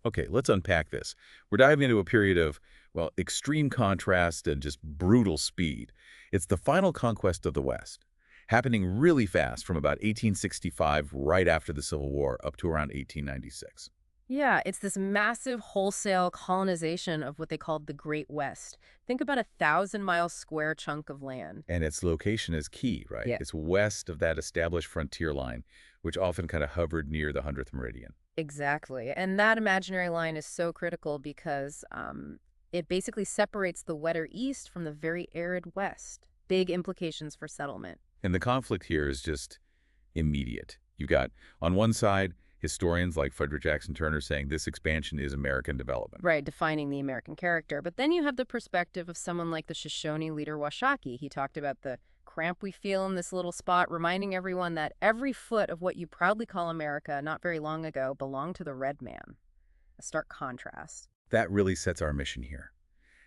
Okay, let's unpack this. We're diving into a period of, well, extreme contrast and just brutal speed. It's the final conquest of the West, happening really fast from about 1865, right after the Civil War, up to around 1896. Yeah, it's this massive wholesale colonization of what they called the Great West. Think about 1,000-mile square chunk of land. And its location is key, right? Yeah. It's west of that established frontier line, which often kind of hovered near the 100th meridian. Exactly. And that imaginary line is so critical because it basically separates the wetter east from the very arid west. Big implications for settlement. And the conflict here is just immediate. You've got, on one side, historians like Frederick Jackson Turner saying this expansion is American development. Right, defining the American character. But then you have the perspective of someone like the Shoshone leader Washakie. He talked about the cramp we feel in this little spot, reminding everyone that every foot of what you proudly call America not very long ago belonged to the red man. A stark contrast. That really sets our mission here.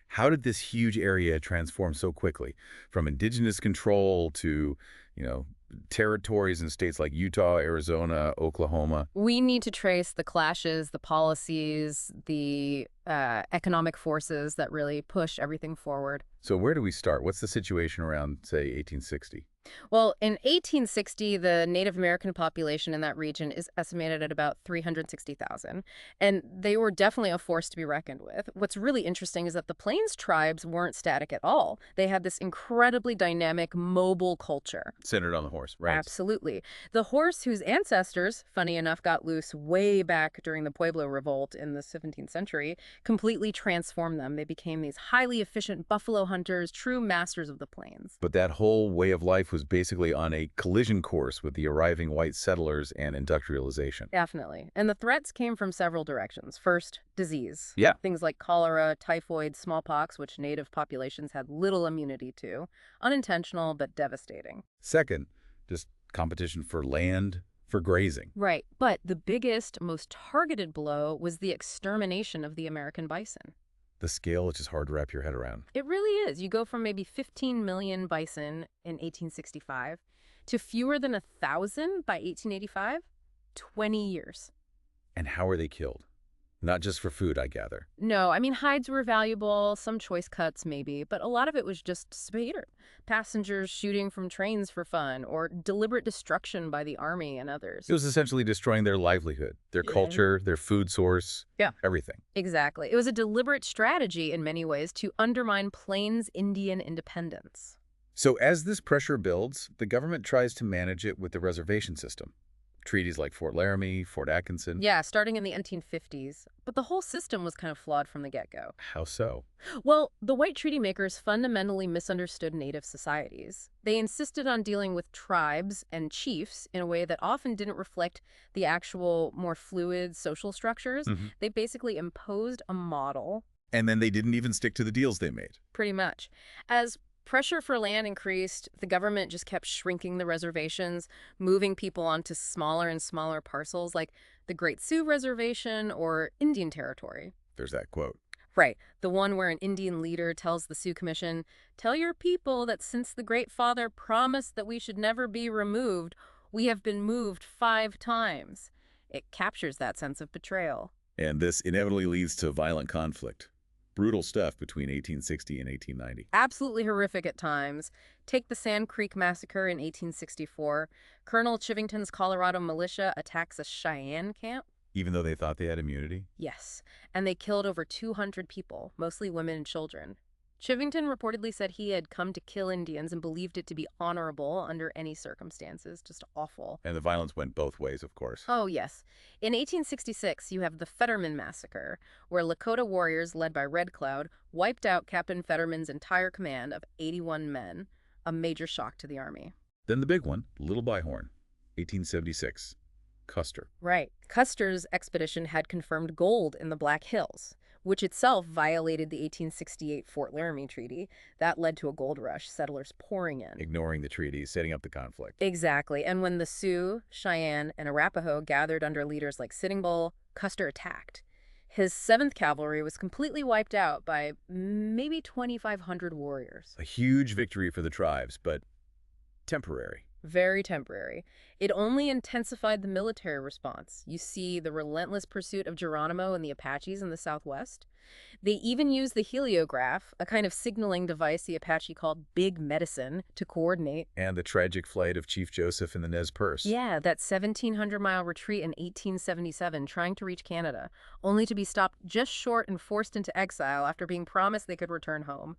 How did this huge area transform so quickly? From indigenous control to, you know, territories in states like Utah, Arizona, Oklahoma. We need to trace the clashes, the policies, the economic forces that really push everything forward. So where do we start? What's the situation around, say, 1860? Well, in 1860, the Native American population in that region is estimated at about 360,000, and they were definitely a force to be reckoned with. What's really interesting is that the Plains tribes weren't static at all. They had this incredibly dynamic, mobile culture. Centered on the horse, right? Absolutely. The horse whose ancestors, funny enough, got loose way back during the Pueblo Revolt in the 17th century, completely transformed them. They became these highly efficient buffalo hunters, true masters of the plains. But that whole way of life was basically on a collision course with the arriving white settlers and industrialization. Definitely. And the threats came from several directions. First, disease. Yeah. Things like cholera, typhoid, smallpox, which native populations had little immunity to. Unintentional, but devastating. Second, just competition for land, for grazing. Right. But the biggest, most targeted blow was the extermination of the American bison. The scale is just hard to wrap your head around. It really is. You go from maybe 15 million bison in 1865 to fewer than 1,000 by 1885. 20 years. And how are they killed? Not just for food, I gather. No, I mean, hides were valuable, some choice cuts maybe, but a lot of it was just spader. Passengers shooting from trains for fun, or deliberate destruction by the army and others. It was essentially destroying their livelihood, their culture, their food source, everything. Exactly. It was a deliberate strategy in many ways to undermine Plains Indian independence. So as this pressure builds, the government tries to manage it with the reservation system. Treaties like Fort Laramie, Fort Atkinson. Yeah, starting in the 1950s. But the whole system was kind of flawed from the get-go. How so? Well, the white treaty makers fundamentally misunderstood native societies. They insisted on dealing with tribes and chiefs in a way that often didn't reflect the actual, more fluid social structures. They basically imposed a model. And then they didn't even stick to the deals they made. Pretty much. As pressure for land increased, the government just kept shrinking the reservations, moving people onto smaller and smaller parcels like the Great Sioux Reservation or Indian Territory. There's that quote. Right, the one where an Indian leader tells the Sioux Commission, "Tell your people that since the Great Father promised that we should never be removed, we have been moved 5 times. It captures that sense of betrayal. And this inevitably leads to violent conflict. Brutal stuff between 1860 and 1890. Absolutely horrific at times. Take the Sand Creek Massacre in 1864. Colonel Chivington's Colorado militia attacks a Cheyenne camp. Even though they thought they had immunity? Yes, and they killed over 200 people, mostly women and children. Chivington reportedly said he had come to kill Indians and believed it to be honorable under any circumstances. Just awful. And the violence went both ways, of course. Oh, yes. In 1866, you have the Fetterman Massacre, where Lakota warriors led by Red Cloud wiped out Captain Fetterman's entire command of 81 men, a major shock to the army. Then the big one, Little Bighorn, 1876. Custer. Right. Custer's expedition had confirmed gold in the Black Hills, which itself violated the 1868 Fort Laramie Treaty. That led to a gold rush, settlers pouring in. Ignoring the treaties, setting up the conflict. Exactly. And when the Sioux, Cheyenne, and Arapaho gathered under leaders like Sitting Bull, Custer attacked. His 7th Cavalry was completely wiped out by maybe 2,500 warriors. A huge victory for the tribes, but temporary. Very temporary. It only intensified the military response. You see the relentless pursuit of Geronimo and the Apaches in the Southwest. They even used the heliograph, a kind of signaling device the Apache called Big Medicine, to coordinate. And the tragic flight of Chief Joseph in the Nez Perce. Yeah, that 1,700-mile retreat in 1877 trying to reach Canada, only to be stopped just short and forced into exile after being promised they could return home.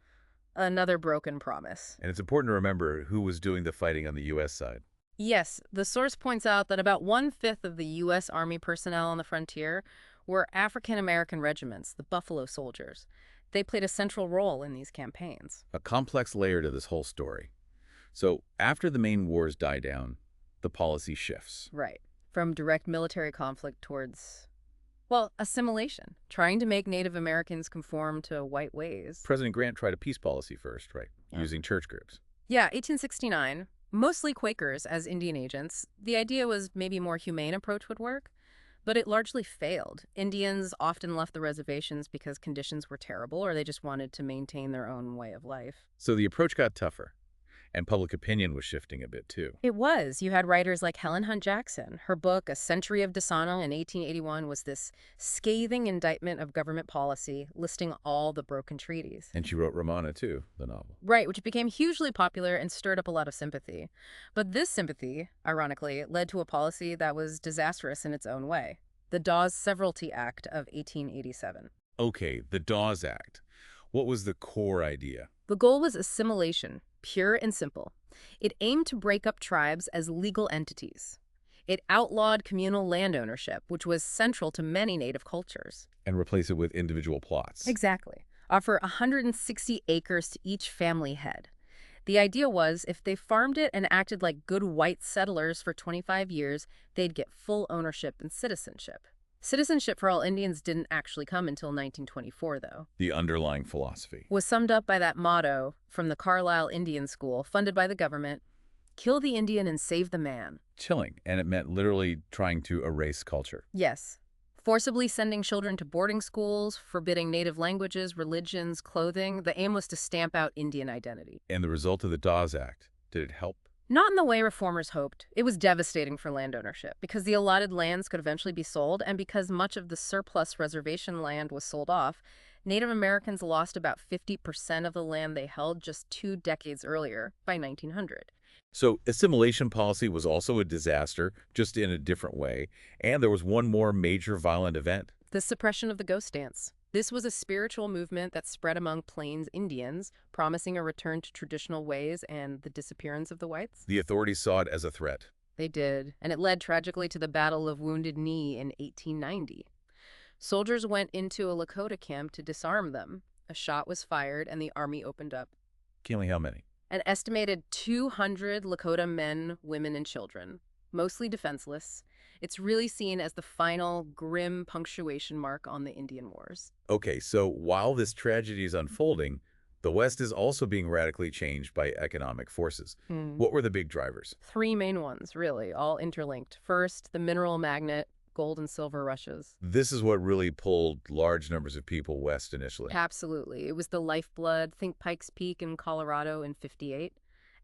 Another broken promise. And it's important to remember who was doing the fighting on the U.S. side. Yes, the source points out that about one-fifth of the U.S. Army personnel on the frontier were African-American regiments, the Buffalo Soldiers. They played a central role in these campaigns. A complex layer to this whole story. So after the main wars die down, the policy shifts. Right. From direct military conflict towards, well, assimilation, trying to make Native Americans conform to white ways. President Grant tried a peace policy first, right? Yeah. Using church groups. Yeah, 1869, mostly Quakers as Indian agents. The idea was maybe a more humane approach would work, but it largely failed. Indians often left the reservations because conditions were terrible or they just wanted to maintain their own way of life. So the approach got tougher, and public opinion was shifting a bit too. It was. You had writers like Helen Hunt Jackson. Her book, A Century of Dishonor in 1881, was this scathing indictment of government policy, listing all the broken treaties. And she wrote Ramana too, the novel. Right, which became hugely popular and stirred up a lot of sympathy. But this sympathy, ironically, led to a policy that was disastrous in its own way. The Dawes Severalty Act of 1887. Okay, the Dawes Act. What was the core idea? The goal was assimilation, pure and simple. It aimed to break up tribes as legal entities. It outlawed communal land ownership, which was central to many native cultures. And replace it with individual plots. Exactly. Offer 160 acres to each family head. The idea was if they farmed it and acted like good white settlers for 25 years, they'd get full ownership and citizenship. Citizenship for all Indians didn't actually come until 1924, though. The underlying philosophy Was summed up by that motto from the Carlisle Indian School, funded by the government: kill the Indian and save the man. chilling, and it meant literally trying to erase culture. Yes. Forcibly sending children to boarding schools, forbidding native languages, religions, clothing. The aim was to stamp out Indian identity. And the result of the Dawes Act, did it help? Not in the way reformers hoped. It was devastating for land ownership because the allotted lands could eventually be sold, and because much of the surplus reservation land was sold off, Native Americans lost about 50% of the land they held just 2 decades earlier, by 1900. So assimilation policy was also a disaster, just in a different way, and there was one more major violent event. The suppression of the ghost dance. This was a spiritual movement that spread among Plains Indians, promising a return to traditional ways and the disappearance of the whites. The authorities saw it as a threat. They did, and it led tragically to the Battle of Wounded Knee in 1890. Soldiers went into a Lakota camp to disarm them. A shot was fired, and the army opened up. Killing how many? An estimated 200 Lakota men, women, and children, mostly defenseless. It's really seen as the final, grim punctuation mark on the Indian Wars. Okay, so while this tragedy is unfolding, the West is also being radically changed by economic forces. What were the big drivers? 3 main ones, really, all interlinked. First, the mineral magnet, gold and silver rushes. This is what really pulled large numbers of people west initially. Absolutely. It was the lifeblood. Think Pikes Peak in Colorado in '58.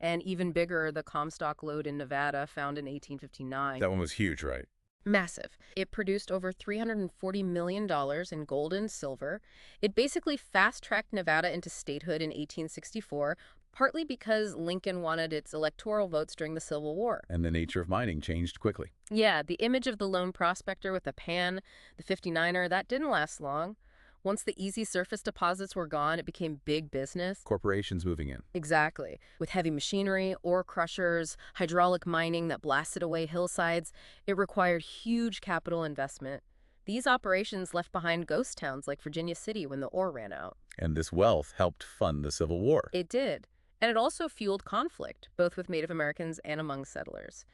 And even bigger, the Comstock Lode in Nevada, found in 1859. That one was huge, right? Massive. It produced over $340 million in gold and silver. It basically fast-tracked Nevada into statehood in 1864, partly because Lincoln wanted its electoral votes during the Civil War. And the nature of mining changed quickly. Yeah, the image of the lone prospector with a pan, the 59er, that didn't last long. Once the easy surface deposits were gone, it became big business. Corporations moving in. Exactly. With heavy machinery, ore crushers, hydraulic mining that blasted away hillsides, it required huge capital investment. These operations left behind ghost towns like Virginia City when the ore ran out. And this wealth helped fund the Civil War. It did. And it also fueled conflict, both with Native Americans and among settlers.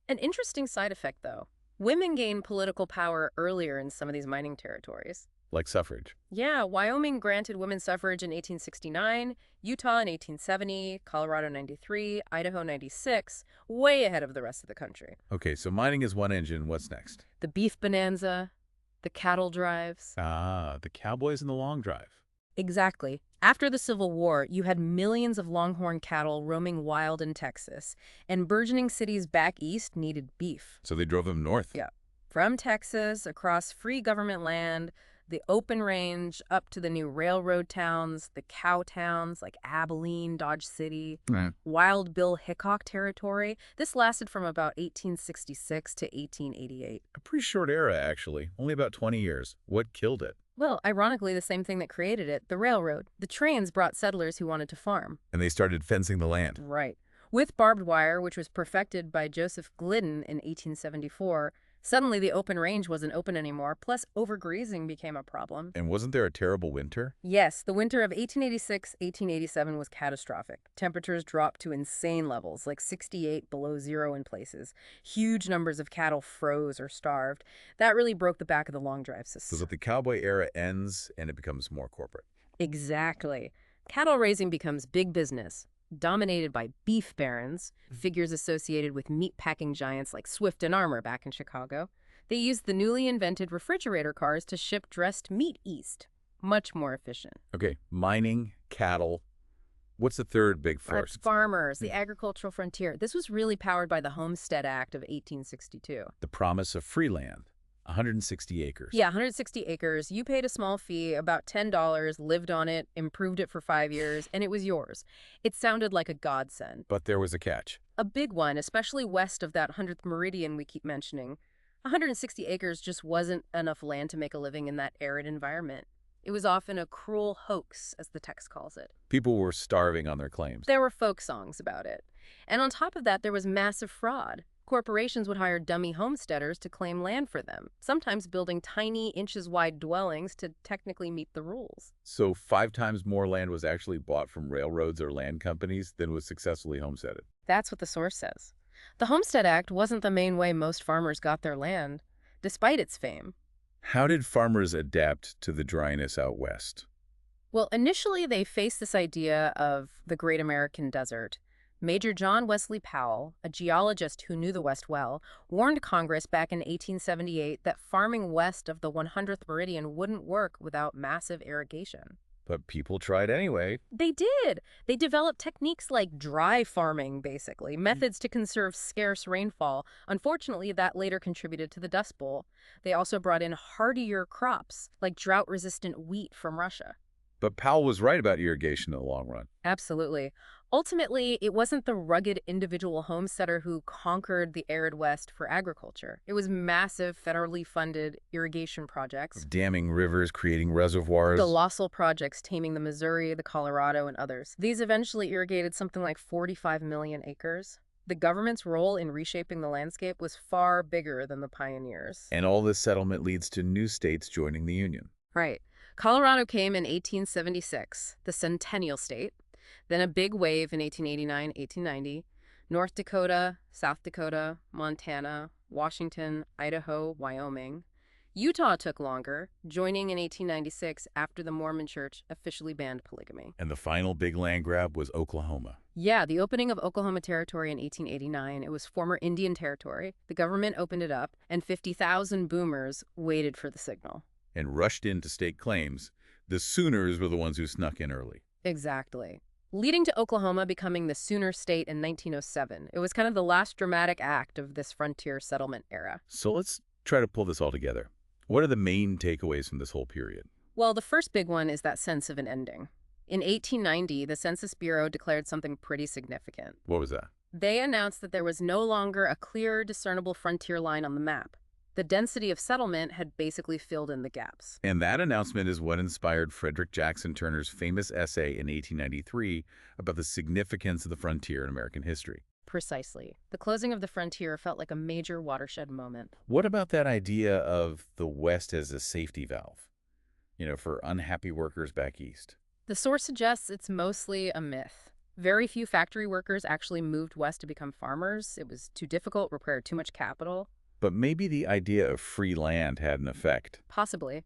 An interesting side effect, though. Women gained political power earlier in some of these mining territories. Like suffrage. Yeah, Wyoming granted women suffrage in 1869, Utah in 1870, Colorado 93, Idaho 96, way ahead of the rest of the country. Okay, so mining is one engine. What's next? The beef bonanza, the cattle drives. Ah, the cowboys and the long drive. Exactly. After the Civil War, you had millions of longhorn cattle roaming wild in Texas, and burgeoning cities back east needed beef. So they drove them north. Yeah. From Texas, across free government land, the open range, up to the new railroad towns, the cow towns like Abilene, Dodge City, Right. Wild Bill Hickok territory. This lasted from about 1866 to 1888. A pretty short era, actually. Only about 20 years. What killed it? Well, ironically, the same thing that created it, the railroad. The trains brought settlers who wanted to farm. And they started fencing the land. Right. With barbed wire, which was perfected by Joseph Glidden in 1874, suddenly the open range wasn't open anymore, plus overgrazing became a problem. And wasn't there a terrible winter? Yes, the winter of 1886-1887 was catastrophic. Temperatures dropped to insane levels, like 68 below zero in places. Huge numbers of cattle froze or starved. That really broke the back of the long drive So system. that the cowboy era ends and it becomes more corporate. Exactly. Cattle raising becomes big business, dominated by beef barons, figures associated with meat-packing giants like Swift and Armour back in Chicago. They used the newly invented refrigerator cars to ship dressed meat east. Much more efficient. Okay, mining, cattle. What's the third big That's force? farmers, the agricultural frontier. This was really powered by the Homestead Act of 1862. The promise of free land, 160 acres. Yeah, 160 acres. You paid a small fee, about $10, lived on it, improved it for 5 years, and it was yours. It sounded like a godsend. But there was a catch. A big one, especially west of that 100th meridian we keep mentioning. 160 acres just wasn't enough land to make a living in that arid environment. It was often a cruel hoax, as the text calls it. People were starving on their claims. There were folk songs about it. And on top of that, there was massive fraud. Corporations would hire dummy homesteaders to claim land for them, sometimes building tiny, inches-wide dwellings to technically meet the rules. So 5 times more land was actually bought from railroads or land companies than was successfully homesteaded. That's what the source says. The Homestead Act wasn't the main way most farmers got their land, despite its fame. How did farmers adapt to the dryness out west? Well, initially they faced this idea of the Great American Desert. Major John Wesley Powell, a geologist who knew the West well, warned Congress back in 1878 that farming west of the 100th meridian wouldn't work without massive irrigation. But people tried anyway. They did. They developed techniques like dry farming, basically, methods to conserve scarce rainfall. Unfortunately, that later contributed to the Dust Bowl. They also brought in hardier crops, like drought-resistant wheat from Russia. But Powell was right about irrigation in the long run. Absolutely. Ultimately, it wasn't the rugged individual homesteader who conquered the arid West for agriculture. It was massive, federally funded irrigation projects. Damming rivers, creating reservoirs. Colossal projects taming the Missouri, the Colorado, and others. These eventually irrigated something like 45 million acres. The government's role in reshaping the landscape was far bigger than the pioneers. And all this settlement leads to new states joining the Union. Right. Colorado came in 1876, the Centennial State. Then a big wave in 1889, 1890. North Dakota, South Dakota, Montana, Washington, Idaho, Wyoming. Utah took longer, joining in 1896 after the Mormon Church officially banned polygamy. And the final big land grab was Oklahoma. Yeah, the opening of Oklahoma Territory in 1889, it was former Indian territory. The government opened it up, and 50,000 boomers waited for the signal. And rushed in to stake claims. The Sooners were the ones who snuck in early. Exactly. Leading to Oklahoma becoming the Sooner State in 1907. It was kind of the last dramatic act of this frontier settlement era. So let's try to pull this all together. What are the main takeaways from this whole period? Well, the first big one is that sense of an ending. In 1890, the Census Bureau declared something pretty significant. What was that? They announced that there was no longer a clear, discernible frontier line on the map. The density of settlement had basically filled in the gaps. And that announcement is what inspired Frederick Jackson Turner's famous essay in 1893 about the significance of the frontier in American history. Precisely. The closing of the frontier felt like a major watershed moment. What about that idea of the West as a safety valve, for unhappy workers back east? The source suggests it's mostly a myth. Very few factory workers actually moved west to become farmers. It was too difficult, required too much capital. But maybe the idea of free land had an effect. Possibly.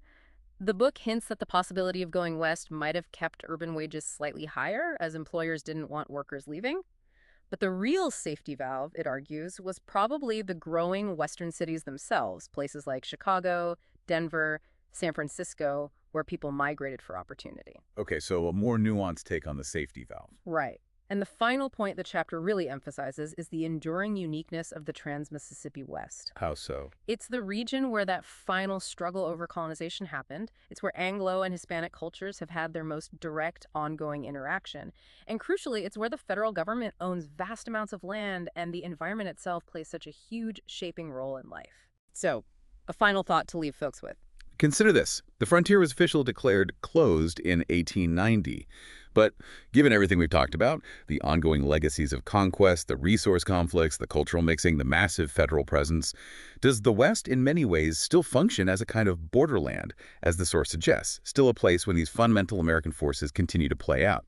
The book hints that the possibility of going west might have kept urban wages slightly higher, as employers didn't want workers leaving. But the real safety valve, it argues, was probably the growing western cities themselves, places like Chicago, Denver, San Francisco, where people migrated for opportunity. Okay, so a more nuanced take on the safety valve. Right. And the final point the chapter really emphasizes is the enduring uniqueness of the Trans-Mississippi West. How so? It's the region where that final struggle over colonization happened. It's where Anglo and Hispanic cultures have had their most direct, ongoing interaction. And crucially, it's where the federal government owns vast amounts of land and the environment itself plays such a huge shaping role in life. So, a final thought to leave folks with. Consider this. The frontier was officially declared closed in 1890. But given everything we've talked about, the ongoing legacies of conquest, the resource conflicts, the cultural mixing, the massive federal presence, does the West in many ways still function as a kind of borderland, as the source suggests, still a place when these fundamental American forces continue to play out?